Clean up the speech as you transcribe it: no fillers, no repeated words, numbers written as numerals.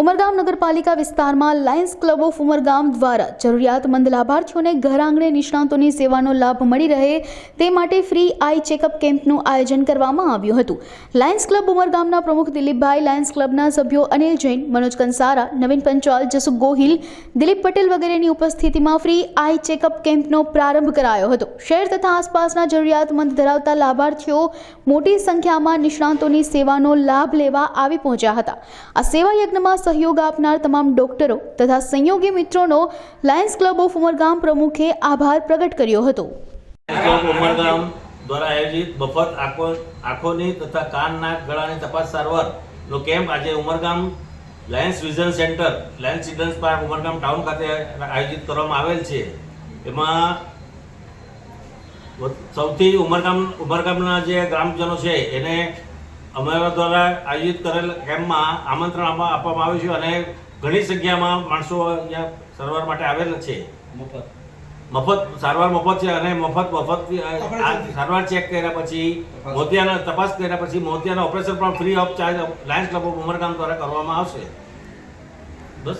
ઉમરગામ નગરપાલિકા વિસ્તારમાં Lions club of Umargam દ્વારા જરૂરિયાતમંદ લાભાર્થીઓને ઘર આંગણે નિષ્ણાતોની સેવાનો લાભ મળી રહે તે માટે ફ્રી આઈ ચેકઅપ કેમ્પનું આયોજન કરવામાં આવ્યું હતું. લાયન્સ ક્લબ ઉમરગામના પ્રમુખ દિલીપભાઈ, લાયન્સ ક્લબના સભ્યો અનિલ જૈન, મનોજ કંસારા, નવીન પંચાલ, જસુ ગોહિલ, દિલીપ પટેલ વગેરેની ઉપસ્થિતિમાં ફ્રી આઈ ચેકઅપ કેમ્પનો પ્રારંભ કરાયો હતો. શહેર તથા આસપાસના જરૂરિયાતમંદ ધરાવતા લાભાર્થીઓ મોટી સંખ્યામાં નિષ્ણાતોની સેવાનો લાભ લેવા આવી પહોંચ્યા હતા. આ સેવા યજ્ઞમાં સહયોગ આપનાર તમામ ડોક્ટરો તથા સંયોગી મિત્રોનો લાયન્સ ક્લબ ઓફ ઉમરગામ પ્રમુખે આભાર પ્રગટ કર્યો હતો. ઉમરગામ દ્વારા આયોજિત મફત આંખોની તથા કાન, નાક, ગળાની તપાસ સારવારનો કેમ્પ આજે Umargam Lions vision centre, Lions children's park, Umargam town ખાતે આયોજિત કરવામાં આવેલ છે. એમાં સૌથી ઉમરગામના જે ગ્રામજનો છે એને અમારા દ્વારા આયોજિત કરેલ કેમ્પમાં આમંત્રણ આપવામાં આવ્યું છે અને ઘણી સંખ્યામાં માણસો અહીંયા સારવાર માટે આવેલા છે. મફત સારવાર મફત છે અને મફત સારવાર ચેક કર્યા પછી મોતિયાના તપાસ કર્યા પછી મોતિયાના ઓપરેશન પણ free of charge Lions club of Umargam દ્વારા કરવામાં આવશે. બસ.